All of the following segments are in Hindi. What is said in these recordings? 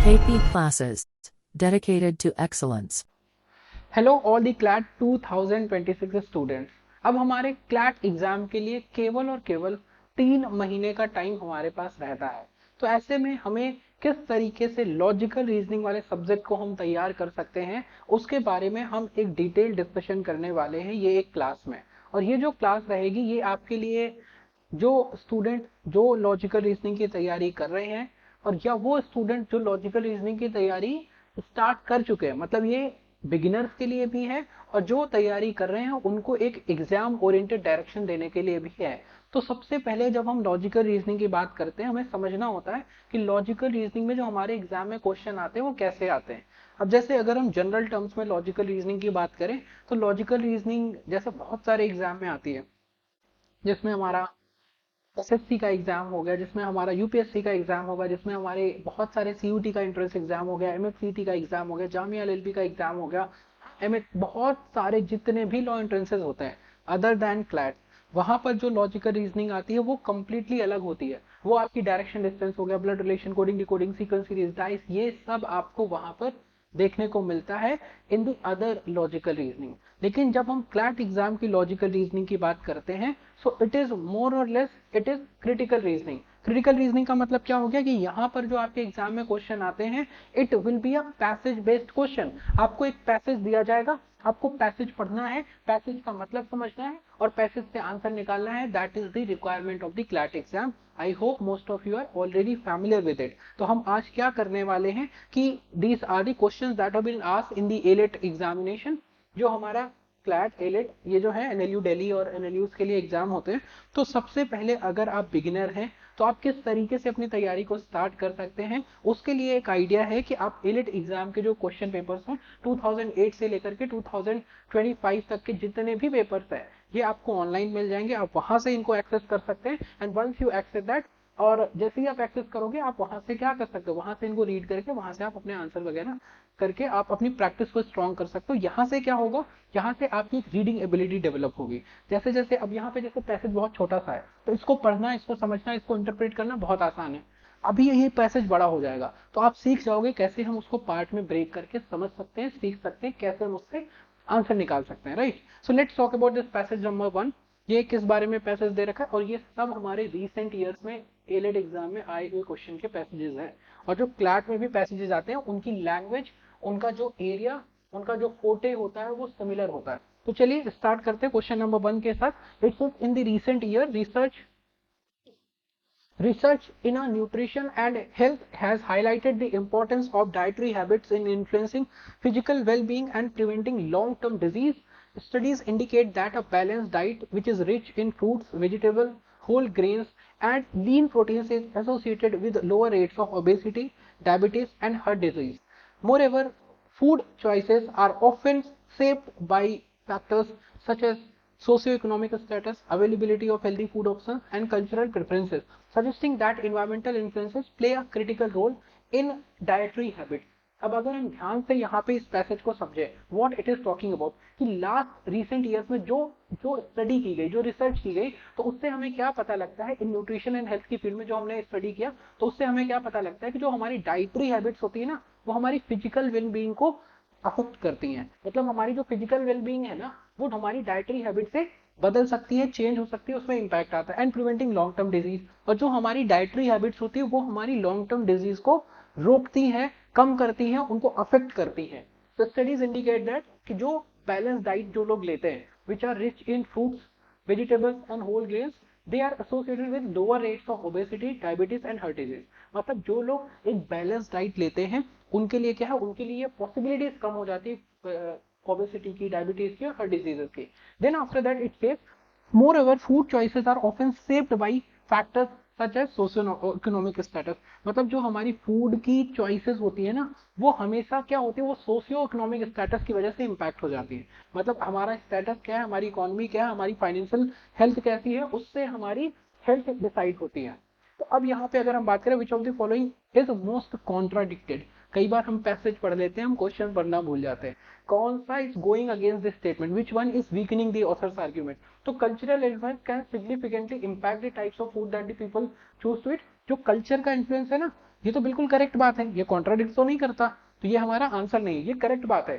KP classes dedicated to excellence. Hello all the CLAT 2026 students. अब हमारे क्लैट एग्जाम के लिए केवल और केवल 3 महीने का टाइम हमारे पास रहता है। तो ऐसे में हमें किस तरीके से लॉजिकल रीजनिंग वाले सब्जेक्ट को हम तैयार कर सकते हैं, उसके बारे में हम एक डिटेल डिस्कशन करने वाले हैं ये एक क्लास में। और ये जो क्लास रहेगी ये आपके लिए जो स्टूडेंट जो लॉजिकल रीजनिंग की तैयारी कर रहे हैं और या वो स्टूडेंट जो लॉजिकल रीजनिंग की तैयारी स्टार्ट कर चुके हैं, मतलब ये बिगिनर्स के लिए भी है और जो तैयारी कर रहे हैं उनको एक एग्जाम ओरिएंटेड डायरेक्शन देने के लिए भी है। तो सबसे पहले जब हम लॉजिकल रीजनिंग की बात करते हैं हमें समझना होता है कि लॉजिकल रीजनिंग में जो हमारे एग्जाम में क्वेश्चन आते हैं वो कैसे आते हैं। अब जैसे अगर हम जनरल टर्म्स में लॉजिकल रीजनिंग की बात करें तो लॉजिकल रीजनिंग जैसे बहुत सारे एग्जाम में आती है, जिसमें हमारा एसएससी का एग्जाम हो गया, जिसमें हमारा यूपीएससी का एग्जाम होगा, जिसमें हमारे बहुत सारे सीयूटी का एंट्रेंस एग्जाम हो गया, एमएससीटी का एग्जाम हो गया, जामिया एलएलबी का एग्जाम हो गया, एम बहुत सारे जितने भी लॉ एंट्रेंसेज होते हैं अदर देन क्लैट, वहां पर जो लॉजिकल रीजनिंग आती है वो कंप्लीटली अलग होती है। वो आपकी डायरेक्शन डिस्टेंस हो गया, blood relation, coding decoding, sequence series, dice, ये सब आपको वहां पर देखने को मिलता है in the other logical reasoning. लेकिन जब हम क्लैट एग्जाम की लॉजिकल रीजनिंग की बात करते हैं सो इट इज मोर और less it is critical reasoning. Critical reasoning का मतलब क्या हो गया कि यहाँ पर जो आपके एग्जाम में क्वेश्चन आते हैं it will be a passage based question. आपको एक पैसेज दिया जाएगा, आपको पैसेज पढ़ना है, पैसेज का मतलब समझना है और पैसेज से आंसर निकालना है। That is the requirement of the CLAT exam. I hope most of you are already familiar with it. तो हम आज क्या करने वाले हैं कि these are the questions that have been asked in the AILET examination. जो हमारा क्लैट एलेट ये जो है एनएलयू दिल्ली और एनएलयू के लिए एग्जाम होते हैं। तो सबसे पहले अगर आप बिगिनर हैं तो आप किस तरीके से अपनी तैयारी को स्टार्ट कर सकते हैं, उसके लिए एक आइडिया है कि आप एलिट एग्जाम के जो क्वेश्चन पेपर्स हैं 2008 से लेकर के 2025 तक के जितने भी पेपर्स हैं ये आपको ऑनलाइन मिल जाएंगे। आप वहां से इनको एक्सेस कर सकते हैं and once you access that, और जैसे ही आप एक्सेस करोगे आप वहां से क्या कर सकते हो, वहां से इनको रीड करके वहां से आप अपने आंसर वगैरह करके आप अपनी प्रैक्टिस को स्ट्रॉन्ग कर सकते हो। यहाँ से क्या होगा, यहाँ से आपकी रीडिंग एबिलिटी डेवलप होगी। जैसे जैसे अब यहाँ पे जैसे पैसेज बहुत छोटा सा है तो इसको पढ़ना, इसको समझना, इसको इंटरप्रेट करना बहुत आसान है। अभी यही पैसेज बड़ा हो जाएगा तो आप सीख जाओगे कैसे हम उसको पार्ट में ब्रेक करके समझ सकते हैं, सीख सकते हैं, कैसे हम उससे आंसर निकाल सकते हैं। Right, so let's talk about this passage number 1। ये किस बारे में पैसेज दे रखा है और ये सब हमारे रिसेंट ईयर्स में एलेट एग्जाम में आए हुए क्वेश्चन के पैसेजेस हैं। और जो क्लैट में भी पैसेजेस आते हैं उनकी लैंग्वेज, उनका जो एरिया, उनका जो फोटे होता है वो सिमिलर होता है। तो चलिए स्टार्ट करते हैं क्वेश्चन नंबर 1 के साथ। It's in the recent year research in nutrition and health has highlighted the importance of dietary habits in influencing physical well-being and preventing long-term disease. Studies indicate that a balanced diet which is rich in fruits, vegetables, whole grains and lean proteins is associated with lower rates of obesity, diabetes and heart disease. Moreover, food choices are often shaped by factors such as socioeconomic status, availability of healthy food options and cultural preferences, suggesting that environmental influences play a critical role in dietary habits. अब अगर हम ध्यान से यहाँ पे इस पैसेज को समझे what it is talking about कि लास्ट रिसेंट ईयर्स में जो जो स्टडी की गई, जो रिसर्च की गई, तो उससे हमें क्या पता लगता है इन न्यूट्रिशन एंड हेल्थ की फील्ड में जो हमने स्टडी किया तो उससे हमें क्या पता लगता है कि जो हमारी डाइटरी हैबिट्स होती है ना वो हमारी फिजिकल वेलबींग को अफेक्ट करती हैं। मतलब हमारी जो फिजिकल वेलबींग है ना वो हमारी डाइटरी हैबिट से बदल सकती है, चेंज हो सकती है, उसमें इंपैक्ट आता है। And preventing long term disease, और जो हमारी डाइटरी हैबिट्स होती है वो हमारी लॉन्ग टर्म डिजीज को रोकती है, कम करती है, उनको अफेक्ट करती है। तो स्टडीज इंडिकेट दैट कि जो बैलेंस डाइट जो लोग लेते हैं which are rich in fruits, vegetables and whole grains, they are associated with lower rates of obesity, diabetes and heart disease. मतलब जो लोग एक बैलेंस डाइट लेते हैं उनके लिए क्या है, उनके लिए पॉसिबिलिटीज कम हो जाती है ओबेसिटी की, डायबिटीज की और हार्ट डिजीजेस की। Then after that it says moreover food choices are often shaped by factors such as socio-economic status। मतलब जो हमारी फूड की चॉइसेस होती है ना वो हमेशा क्या होती है, वो सोशियो इकोनॉमिक स्टेटस की वजह से इंपैक्ट हो जाती है। मतलब हमारा स्टेटस क्या है, हमारी इकोनॉमी क्या है, हमारी फाइनेंशियल हेल्थ कैसी है, उससे हमारी हेल्थ डिसाइड होती है। तो अब यहाँ पे अगर हम बात करें विच of the following is most contradicted, कई बार हम पैसेज पढ़ लेते हैं, हम क्वेश्चन पढ़ना भूल जाते हैं। कौन सा is going against this statement, which one is weakening the author's argument. तो cultural influence can significantly impact the types of food that the people choose to eat. जो कल्चर का इन्फ्लुएंस है ना, ये तो बिल्कुल करेक्ट बात है, ये कॉन्ट्राडिक्ट तो नहीं करता, तो ये हमारा आंसर नहीं है, ये करेक्ट बात है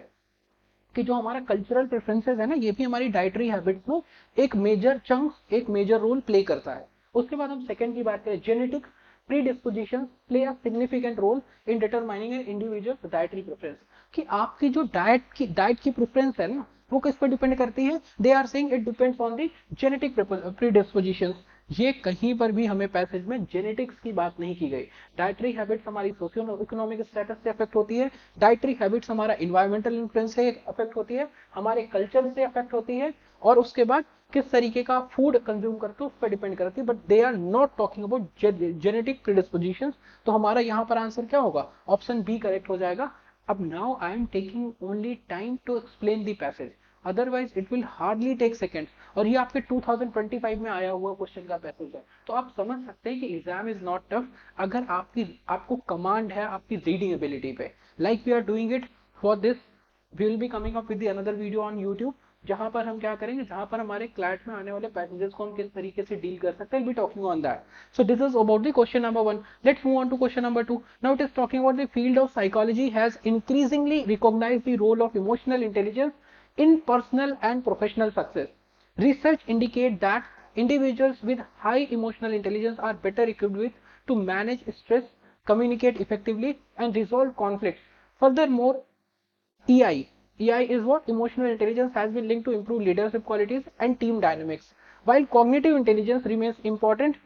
कि जो हमारा कल्चरल प्रेफरेंसेस है ना, ये भी हमारी डाइटरी हैबिट्स में एक मेजर चंक, एक मेजर रोल प्ले करता है। उसके बाद हम सेकंड की बात करें, genetic predispositions play a significant role in determining an individual dietary preference, कि आपकी जो डाइट की प्रेफरेंस है ना, वो किस पर डिपेंड करती है, they are saying it depends on the genetic predispositions. ये कहीं पर भी हमें पैसेज में जेनेटिक्स की बात नहीं की गई। डाइटरी हैबिट्स हमारी सोशियो इकोनॉमिक स्टेटस से अफेक्ट होती है, डाइटरी हैबिट्स हमारा इन्वायरमेंटल इन्फ्लुएंस से अफेक्ट होती है, हमारे कल्चर से अफेक्ट होती है, और उसके बाद किस तरीके का फूड कंज्यूम करते हो उस पर डिपेंड करती है, but they are not talking about genetic predispositions. तो हमारा यहाँ पर आंसर क्या होगा, ऑप्शन बी करेक्ट हो जाएगा। अब now I am taking only time to explain the passage, otherwise it will hardly take seconds, और ये आपके 2025 में आया हुआ क्वेश्चन का पैसेज है, तो आप समझ सकते हैं कि एग्जाम इज नॉट टफ अगर आपको कमांड है आपकी रीडिंग एबिलिटी पे, like we are doing it for this. We will be coming up with another video on YouTube, जहां पर हम क्या करेंगे, जहां पर हमारे क्लैट में आने वाले पैसेजेस को हम किस तरीके से डील कर सकते हैं, be talking on that. So this is about the question number 1। Let's move on to question number 2। Now it is talking about the field of psychology has increasingly recognised the role of emotional intelligence in personal and professional success. Research indicate that individuals with high emotional intelligence are better equipped with to manage stress, communicate effectively, and resolve conflicts. Furthermore, EI is what emotional intelligence has been linked to improve leadership qualities and team dynamics. While cognitive intelligence remains important,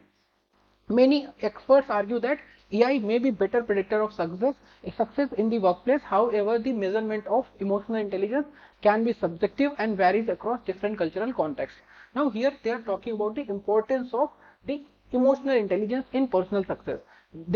many experts argue that AI may be better predictor of success in the workplace. However, the measurement of emotional intelligence can be subjective and varies across different cultural contexts. Now, here they are talking about the importance of the emotional intelligence in personal success.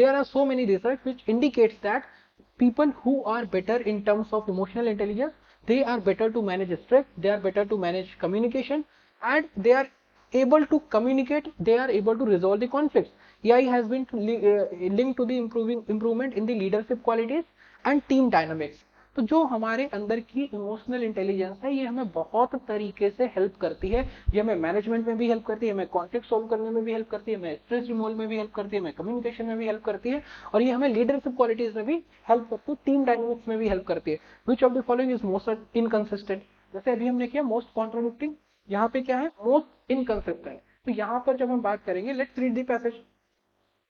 There are so many research which indicates that people who are better in terms of emotional intelligence, they are better to manage stress, they are better to manage communication, and they are able to communicate, they are able to resolve the conflicts. AI has been linked to the improvement in the leadership qualities and team dynamics. तो जो हमारे अंदर की इमोशनल इंटेलिजेंस है, ये हमें बहुत तरीके से हेल्प करती है। ये हमें मैनेजमेंट में भी हेल्प करती है, हमें कॉन्फ्लिक्ट सोल्व करने में भी हेल्प करती है, हमें स्ट्रेस रिमूवल में भी हेल्प करती है, हमें कम्युनिकेशन में भी हेल्प करती है, और ये हमें लीडरशिप क्वालिटीज में भी हेल्प करती है, टीम डायनेमिक्स में भी हेल्प करती है। विच of the following is most inconsistent, जैसे अभी हमने किया मोस्ट कॉन्ट्राडिक्टिंग, यहाँ पे क्या है, मोस्ट इनकंसिस्टेंट। तो यहाँ पर जब हम बात करेंगे, let's read the passage.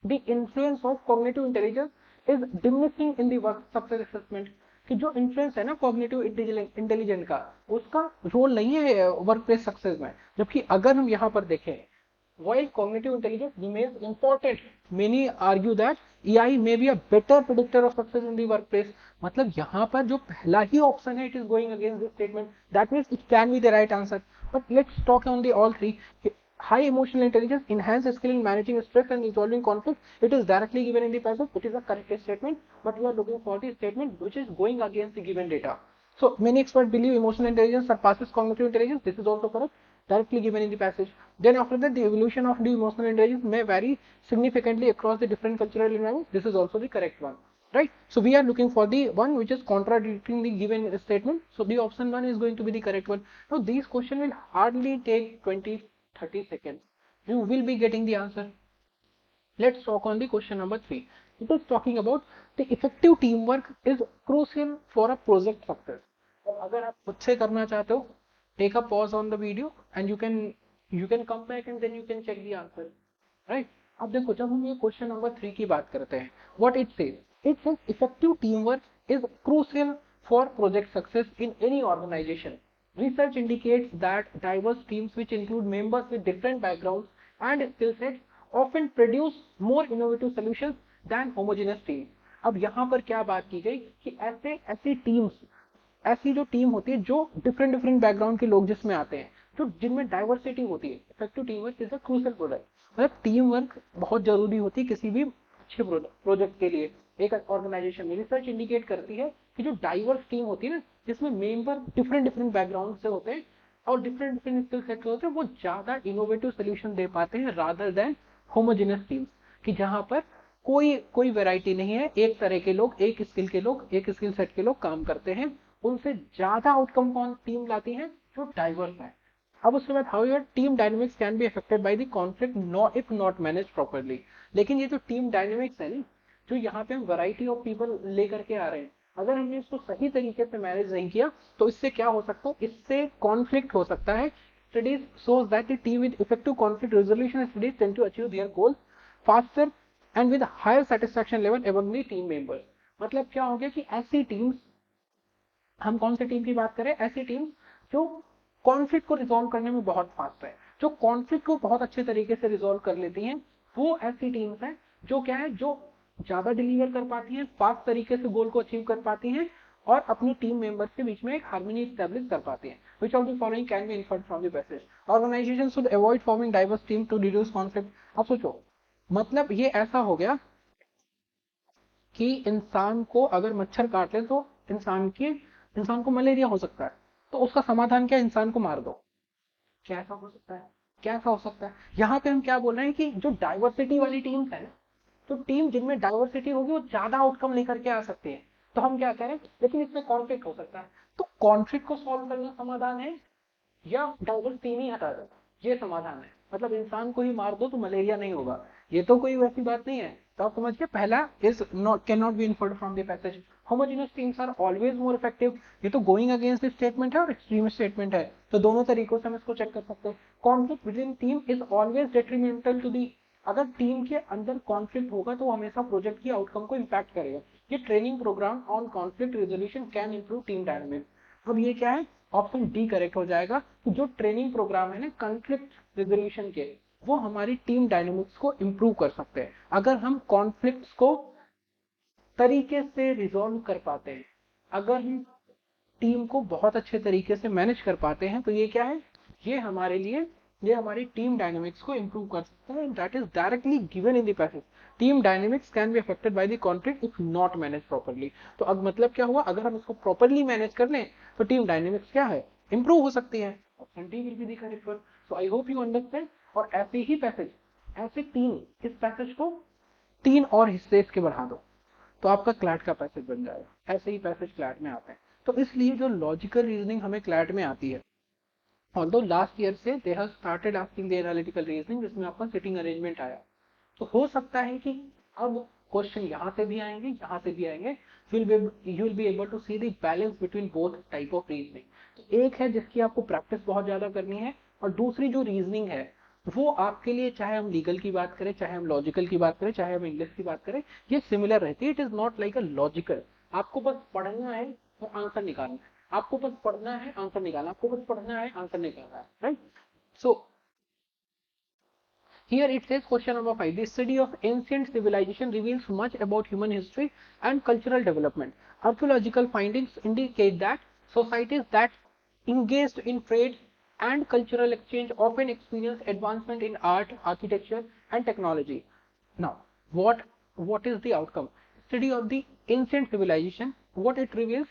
The influence of cognitive intelligence is diminishing in the work success assessment, कि जो इन्फ्लुएंस है ना कॉग्निटिव इंटेलिजेंट का, उसका रोल नहीं है वर्क प्लेस सक्सेस में। जबकि अगर हम यहाँ पर देखें, while cognitive intelligence remains important, many argue that AI may be a better predictor of success in the workplace. मतलब यहाँ पर जो पहला ही ऑप्शन है, it is going against this statement. That means it can be the right answer. But let's talk on the all three. High emotional intelligence, enhanced skill in managing stress and resolving conflict. It is directly given in the passage. It is a correct statement, but we are looking for the statement which is going against the given data. So many experts believe emotional intelligence surpasses cognitive intelligence. This is also correct, directly given in the passage. Then after that, the evolution of the emotional intelligence may vary significantly across the different cultural environments. This is also the correct one, right? So we are looking for the one which is contradicting the given statement. So the option 1 is going to be the correct one. Now these questions will hardly take 20-30 seconds. You will be getting the answer. Let's talk on the question number 3. It is talking about the effective teamwork is crucial for a project success. और अगर आप खुद से करना चाहते हो, take a pause on the video and you can come back and then you can check the answer, right? अब देखो, जब हम ये क्वेश्चन नंबर 3 की बात करते हैं, what it says effective teamwork is crucial for project success in any organization. Research indicates that diverse teams which include members with different backgrounds and skill sets often produce more innovative solutions than homogeneous teams. अब यहाँ पर क्या बात की गई कि ऐसी जो टीम होती है जो डिफरेंट बैकग्राउंड के लोग जिसमें आते हैं, जो जिनमें डाइवर्सिटी होती है, effective team work is a crucial product. मतलब टीम वर्क बहुत जरूरी होती है किसी भी अच्छे प्रोजेक्ट के लिए एक ऑर्गेनाइजेशन में। रिसर्च इंडिकेट करती है कि जो डाइवर्स टीम होती है ना, जिसमें मेंबर डिफरेंट बैकग्राउंड से होते हैं और डिफरेंट स्किल सेट होते हैं, वो ज्यादा इनोवेटिव सोल्यूशन दे पाते हैं रादर देन होमोजेनियस टीम्स, कि जहां पर कोई वैरायटी नहीं है, एक तरह के लोग, एक स्किल के लोग, एक स्किल सेट के लोग काम करते हैं। उनसे ज्यादा आउटकम कौन टीम लाती है, जो डाइवर्स है। अब उसके बाद however team dynamics can be affected by the conflict if not manage properly. लेकिन ये जो टीम डायनेमिक्स है ना, जो यहाँ पे हम वैरायटी ऑफ पीपल लेकर के आ रहे हैं, अगर हमने इसको सही तरीके से मैनेज नहीं किया तो इससे क्या हो सकता है, इससे कॉन्फ्लिक्ट हो सकता है. Studies shows that the team with effective conflict resolution studies tend to achieve their goals faster and with higher satisfaction level among the team members. मतलब क्या हो गया कि ऐसी टीम्स, हम कौन सी टीम की बात करें, ऐसी टीम जो कॉन्फ्लिक्ट को रिजॉल्व करने में बहुत फास्ट है, जो कॉन्फ्लिक्ट को बहुत अच्छे तरीके से रिजॉल्व कर लेती हैं, वो ऐसी टीम्स हैं जो क्या है, जो ज्यादा डिलीवर कर पाती हैं, फास्ट तरीके से गोल को अचीव कर पाती हैं और अपनी टीम मेंबर्स के बीच में एक हार्मनी एस्टैब्लिश कर पाती हैं. Which of the following can be inferred from the passage? Organizations should avoid forming diverse teams to reduce conflict. अब सोचो, मतलब ये ऐसा हो गया कि इंसान को अगर मच्छर काट ले तो इंसान को मलेरिया हो सकता है, तो उसका समाधान क्या, इंसान को मार दो. क्या ऐसा हो सकता है, क्या ऐसा हो सकता है. यहाँ पे हम क्या बोल रहे हैं कि जो डाइवर्सिटी वाली टीम्स है, तो टीम जिनमें डाइवर्सिटी होगी वो ज्यादा आउटकम लेकर के आ सकती है. तो हम क्या करें, लेकिन इसमें कॉन्फ्लिक्ट हो सकता है, तो कॉन्फ्लिक्ट को सॉल्व करना समाधान है या डाइवर्स टीम ही हटा दो, ये समाधान है. मतलब इंसान को ही मार दो तो मलेरिया नहीं होगा, ये तो कोई वैसी बात नहीं है. तो आप समझिए, पहला is not can not be inferred from the passage. Homogeneous teams are always more effective, ये तो गोइंग अगेंस्ट स्टेटमेंट है और एक्सट्रीम स्टेटमेंट है, तो दोनों तरीकों से हम इसको चेक कर सकते हैं. Conflict within team is always detrimental to the, अगर टीम के अंदर कॉन्फ्लिक्ट होगा तो हमेशा प्रोजेक्ट की आउटकम को इम्पैक्ट करेगा. ये training programme on conflict resolution can improve team dynamics. अब ये क्या है, ऑप्शन डी करेक्ट हो जाएगा. तो जो ट्रेनिंग प्रोग्राम है ना कॉन्फ्लिक्ट रेजोल्यूशन के, वो हमारी टीम डायनामिक्स को इम्प्रूव कर सकते हैं. अगर हम कॉन्फ्लिक्ट्स को तरीके से रिजॉल्व कर पाते हैं, अगर हम टीम को बहुत अच्छे तरीके से मैनेज कर पाते हैं, तो ये क्या है, ये हमारे लिए, ये हमारी टीम डायनामिक्स को इंप्रूव कर सकता है. That is directly given in the passage. Team dynamics can be affected by the conflict if not manage properly. तो अब मतलब क्या हुआ, अगर हम इसको प्रॉपर्ली मैनेज कर लें तो टीम डायनामिक्स क्या है, इंप्रूव हो सकती है. Option D will be the correct one. So I hope you understand. और ऐसे ही पैसेज, ऐसे तीन, इस पैसेज को तीन और हिस्से इसके बढ़ा दो तो आपका क्लैट का पैसेज बन जाएगा. ऐसे ही पैसेज क्लैट में आते हैं. तो इसलिए जो लॉजिकल रीजनिंग हमें क्लैट में आती है, ऑल्दो लास्ट ईयर से they have started asking the analytical reasoning, जिसमें आपका सिटिंग अरेंजमेंट आया, तो हो सकता है कि अब क्वेश्चन यहाँ से भी आएंगे, यहाँ से भी आएंगे. You will be able to see the balance between both type of reasoning. तो एक है जिसकी आपको प्रैक्टिस बहुत ज्यादा करनी है, और दूसरी जो रीजनिंग है वो आपके लिए, चाहे हम लीगल की बात करें, चाहे हम लॉजिकल की बात करें, चाहे हम इंग्लिश की बात करें, ये सिमिलर रहती है. It is not like a logical. आपको बस पढ़ना है और आंसर निकालना है, आपको बस पढ़ना है, आंसर निकालना, आपको बस पढ़ना है, आंसर निकालना है, right. So here it says question number 5. The study of ancient civilization reveals much about human history and cultural development. Archaeological findings indicate that societies that engaged in trade and cultural exchange often experience advancement in art, architecture, and technology. Now, what is the outcome? Study of the ancient civilization, what it reveals,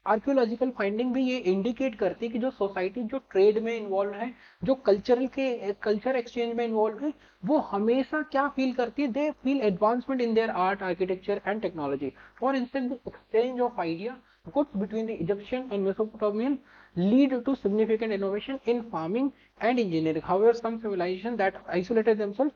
archaeological finding भी ये इंडिकेट करती है कि जो सोसाइटी जो ट्रेड में इन्वॉल्व है, जो कल्चर एक्सचेंज में इन्वॉल्व है, वो हमेशा क्या फील करती है, they feel advancement in their art, architecture and technology. For instance the exchange of idea goods between the Egyptian and Mesopotamian lead to significant innovation in farming and engineering. However, some civilizations that isolated themselves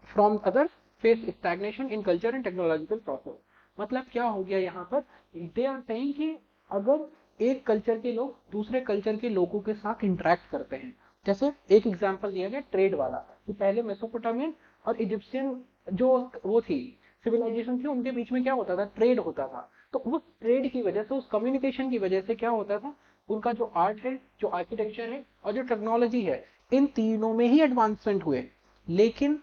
from others face stagnation in culture and technological process. मतलब क्या हो गया यहाँ पर, दे आर सेइंग कि अगर एक कल्चर के लोग दूसरे कल्चर के लोगों के साथ इंटरेक्ट करते हैं, जैसे एक एग्जांपल दिया गया ट्रेड वाला, कि पहले मेसोपोटामियन और इजिप्शियन जो वो थी सिविलाइजेशन थी, उनके बीच में क्या होता था, ट्रेड होता था. तो उस ट्रेड की वजह से, उस कम्युनिकेशन की वजह से क्या होता था, उनका जो आर्ट है, जो आर्किटेक्चर है और जो टेक्नोलॉजी है, इन तीनों में ही एडवांसमेंट हुए. लेकिन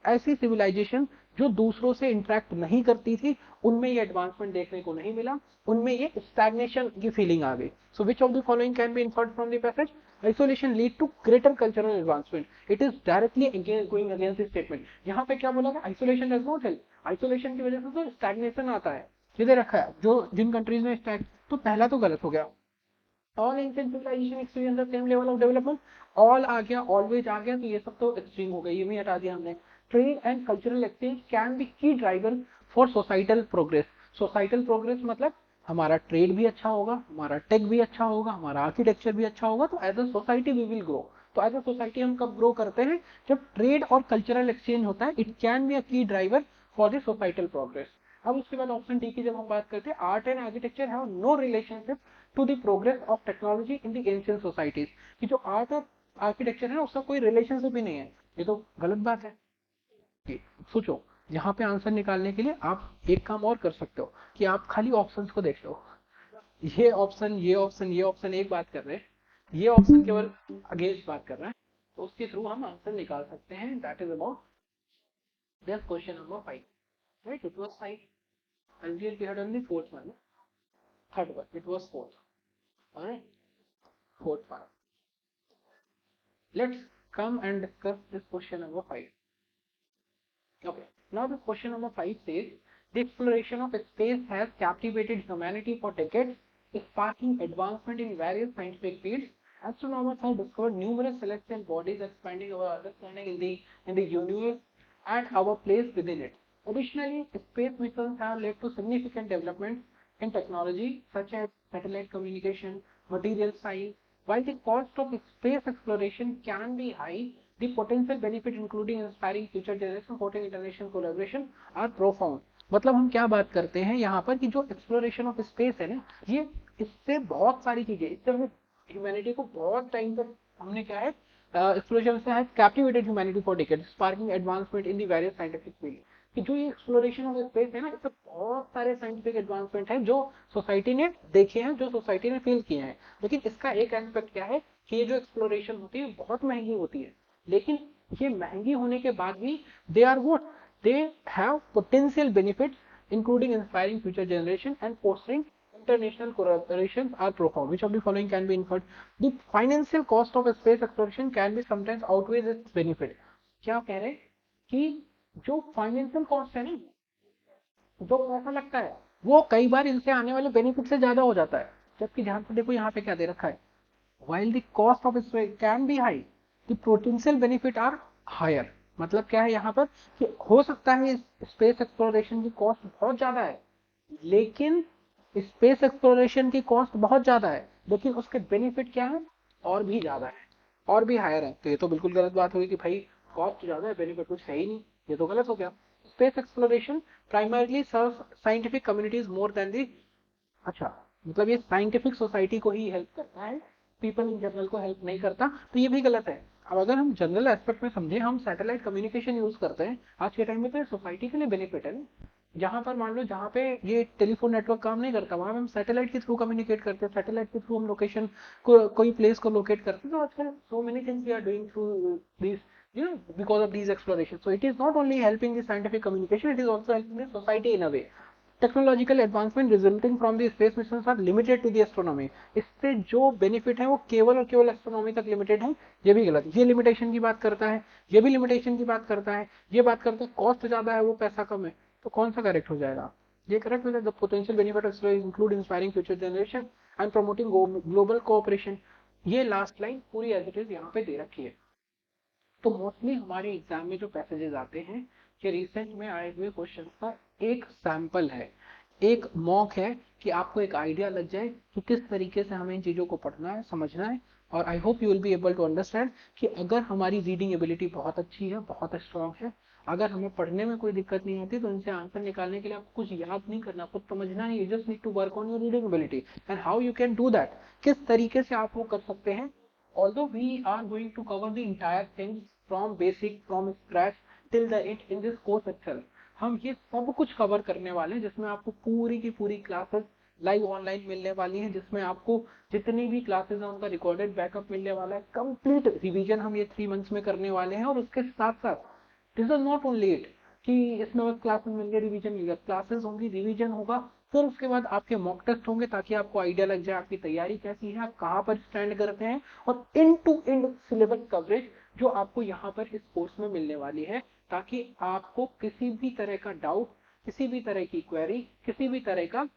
ऐसी सिविलाइजेशन जो दूसरों से इंटरेक्ट नहीं करती थी, उनमें ये एडवांसमेंट देखने को नहीं मिला, उनमें ये स्टैग्नेशन की फीलिंग आ गई. So which of the following can be inferred from the passage? Isolation lead to greater cultural advancement. It is directly going against this statement. यहाँ पे क्या बोला गया, isolation does not help. Isolation की वजह से तो स्टैग्नेशन आता है. सीधे रखा है जो जिन कंट्रीज में स्टैग, तो पहला तो गलत हो गया. All ancient civilization experience the same level of development, all आ गया, ऑलवेज आ गया, तो ये सब तो एक्सट्रीम हो गया, ये भी हटा दिया हमने. Trade and cultural exchange can be key driver for societal progress. Societal progress मतलब हमारा ट्रेड भी अच्छा होगा, हमारा टेक भी अच्छा होगा, हमारा आर्किटेक्चर भी अच्छा होगा, तो as a society we will grow. तो एज अ सोसाइटी हम कब ग्रो करते हैं, जब ट्रेड और कल्चरल एक्सचेंज होता है. इट कैन बी अ की driver for the societal progress. अब उसके बाद ऑप्शन डी की जब हम बात करते हैं, art and architecture have no relationship to the progress of technology in the ancient societies, कि जो आर्ट और आर्किटेक्चर है उसका कोई रिलेशनशिप ही नहीं है, ये तो गलत बात है। सोचो, यहाँ पे आंसर निकालने के लिए आप एक काम और कर सकते हो कि आप खाली ऑप्शंस को देख लो, ये ऑप्शन ये ऑप्शन ये ऑप्शन एक बात कर रहे हैं, ये ऑप्शन केवल अगेंस्ट बात कर रहा है, तो उसके थ्रू हम आंसर निकाल सकते हैं। That is about this question number 5, right? It was 5 earlier we had only fourth one, third one, it was fourth, all right, fourth one. Let's come and discuss this question number 5. Okay, now the question number 5 says the exploration of space has captivated humanity for decades, sparking advancement in various scientific fields. Astronomers have discovered numerous celestial bodies, expanding our understanding in the universe and our place within it. Additionally, space missions have led to significant developments in technology such as satellite communication, material science. While the cost of space exploration can be high, the potential benefit including inspiring future generation, supporting international collaboration are profound. मतलब हम क्या बात करते हैं यहाँ पर कि जो एक्सप्लोरेशन ऑफ स्पेस है ना, ये इससे बहुत सारी चीजें, इससे हमें ह्यूमैनिटी को बहुत टाइम तक हमने क्या है, एक्सप्लोरेशन से has captivated humanity for decades, sparking advancement in the various scientific field. कि जो ये एक्सप्लोरेशन ऑफ स्पेस है ना, इससे बहुत सारे साइंटिफिक एडवांसमेंट है जो सोसाइटी ने देखे हैं, जो सोसाइटी ने फील किए हैं। लेकिन इसका एक एस्पेक्ट क्या है कि ये जो एक्सप्लोरेशन होती है बहुत महंगी होती है, लेकिन ये महंगी होने के बाद भी they are what, they have potential benefits including inspiring future generation and fostering international collaborations are profound. Which of the following can be inferred? The financial cost of space exploration can be sometimes outweighs its benefit. क्या कह रहे हैं कि जो फाइनेंशियल कॉस्ट है ना, जो पैसा लगता है, वो कई बार इनसे आने वाले बेनिफिट से ज्यादा हो जाता है। जबकि ध्यान से देखो यहाँ पे क्या दे रखा है, while the cost of space can be high, the potential benefit are higher. मतलब क्या है यहाँ पर कि हो सकता है स्पेस एक्सप्लोरेशन की कॉस्ट बहुत ज्यादा है, लेकिन स्पेस एक्सप्लोरेशन की कॉस्ट बहुत ज्यादा है, लेकिन उसके बेनिफिट क्या है, और भी ज्यादा है, और भी हायर है। तो ये तो बिल्कुल गलत बात होगी कि भाई कॉस्ट ज्यादा है बेनिफिट कुछ है ही नहीं, ये तो गलत हो गया। स्पेस एक्सप्लोरेशन प्राइमरली सर्व साइंटिफिक कम्युनिटीज मोर देन दी, अच्छा मतलब ये साइंटिफिक सोसाइटी को ही हेल्प करता है, पीपल इन जनरल को हेल्प नहीं करता, तो ये भी गलत है। अब अगर हम जनरल एस्पेक्ट में समझे, हम सैटेलाइट कम्युनिकेशन यूज करते हैं आज के टाइम में, तो सोसाइटी के लिए बेनिफिट है ना। जहां पर मान लो जहां पे ये टेलीफोन नेटवर्क काम नहीं करता, वहां हम सैटेलाइट के थ्रू कम्युनिकेट करते हैं, सैटेलाइट के थ्रू हम लोकेशन को, कोई प्लेस को लोकेट करते हैं। तो आजकल so many things we are doing through this, you know, because of these explorations. So it is not only helping the scientific communication, it is also helping the society in a way. Technological advancement resulting from the space mission are limited to the astronomy. इससे जो बेनिफिट है वो केवल और केवल एस्ट्रोनॉमी तक लिमिटेड है, ये भी गलत। ये लिमिटेशन की बात करता है, ये भी लिमिटेशन की बात करता है, ये बात करता है कॉस्ट ज्यादा है वो पैसा कम है, तो कौन सा करेक्ट हो जाएगा? ये करेक्ट हो जाएगा। The potential benefit of space include inspiring future generation and promoting global cooperation. ये लास्ट लाइन पूरी एज इट इज यहाँ पे दे रखी है। तो मोस्टली हमारे एग्जाम में जो पैसेजेस आते हैं, ये रिसेंट में आए हुए क्वेश्चन का एक सैंपल है, एक मॉक है, कि आपको एक आइडिया लग जाए कि किस तरीके से हमें इन चीज़ों को पढ़ना है, समझना है। और I hope you will be able to understand कि अगर हमारी रीडिंग एबिलिटी बहुत अच्छी है, बहुत स्ट्रांग है, अगर हमें पढ़ने में कोई दिक्कत नहीं आती, तो इनसे आंसर निकालने के लिए आपको कुछ याद नहीं करना, कुछ समझना नहीं, you just need to work on your reading ability and how you can do that, किस तरीके से आप वो कर सकते हैं। Although we are going to cover the entire thing from basic, from scratch till the end in this course itself, हम ये सब कुछ कवर करने वाले हैं, जिसमें आपको पूरी की पूरी क्लासेस लाइव ऑनलाइन मिलने वाली हैं, जिसमें आपको जितनी भी क्लासेस हैं उनका रिकॉर्डेड बैकअप मिलने वाला है, कंप्लीट रिवीजन हम ये 3 मंथ्स में करने वाले हैं। और उसके साथ साथ this is not only it कि इसमें बस क्लासेस मिल गया, रिवीजन मिल गया, क्लासेस होंगी, रिवीजन होगा, फिर उसके बाद आपके मॉक टेस्ट होंगे, ताकि आपको आइडिया लग जाए आपकी तैयारी कैसी है, आप कहाँ पर स्टैंड करते हैं, और end to end syllabus coverage जो आपको यहाँ पर इस कोर्स में मिलने वाली है, ताकि आपको किसी भी तरह का डाउट, किसी भी तरह की क्वेरी, किसी भी तरह का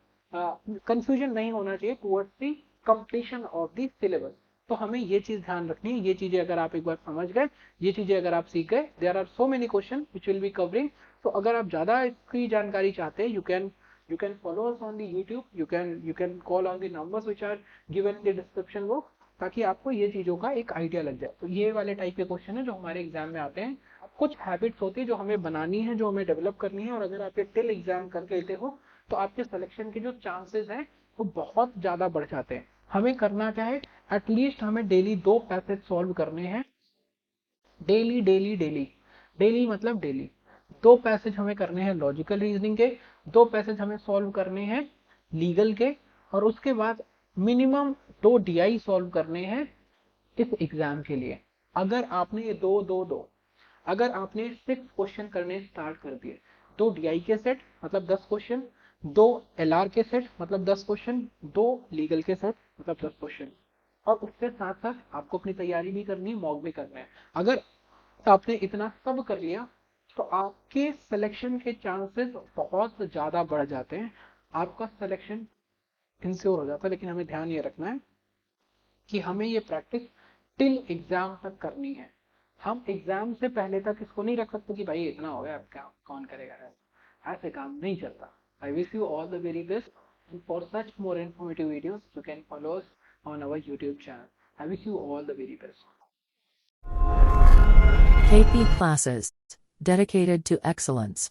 कंफ्यूजन नहीं होना चाहिए towards the completion of the syllabus. तो हमें ये चीज ध्यान रखनी है, ये चीजें अगर आप एक बार समझ गए, ये चीजें अगर आप सीख गए, there are so many question which will be covering. तो अगर आप ज्यादा इसकी जानकारी चाहते हैं, you can follow us on the YouTube, you can call on the numbers which are given in the description box, ताकि आपको ये चीजों का एक आइडिया लग जाए। तो ये वाले टाइप के क्वेश्चन है जो हमारे एग्जाम में आते हैं। कुछ हैबिट्स होती है जो हमें बनानी है, जो हमें डेवलप करनी है, और अगर आप ये टिल एग्जाम करके लेते हो तो आपके सिलेक्शन के जो चांसेस हैं वो बहुत ज़्यादा बढ़ जाते हैं। हमें करना क्या है, एटलीस्ट हमें डेली 2 पैसेज सॉल्व करने हैं। डेली डेली डेली, डेली मतलब डेली 2 पैसेज हमें करने हैं लॉजिकल रीजनिंग के, 2 पैसेज हमें सॉल्व करने हैं लीगल के, और उसके बाद मिनिमम 2 डीआई सॉल्व करने हैं इस एग्जाम के लिए। अगर आपने ये दो दो दो अगर आपने 6 क्वेश्चन करने स्टार्ट कर दिए, 2 डीआई के सेट मतलब 10 क्वेश्चन, 2 एलआर के सेट मतलब 10 क्वेश्चन, 2 लीगल के सेट मतलब 10 क्वेश्चन, और उसके साथ साथ आपको अपनी तैयारी भी करनी है, मॉक भी करना है। अगर आपने इतना सब कर लिया तो आपके सिलेक्शन के चांसेस बहुत ज्यादा बढ़ जाते हैं, आपका सिलेक्शन इंश्योर हो जाता है। लेकिन हमें ध्यान ये रखना है कि हमें ये प्रैक्टिस टिल एग्जाम तक करनी है। हम एग्जाम से पहले तक इसको नहीं रख सकते कि भाई इतना हो गया अब क्या कौन करेगा, ऐसे काम नहीं चलता। I wish you all the very best, and for such more informative videos you can follow us on our YouTube channel. I wish you all the very best. KP Classes. Dedicated to excellence.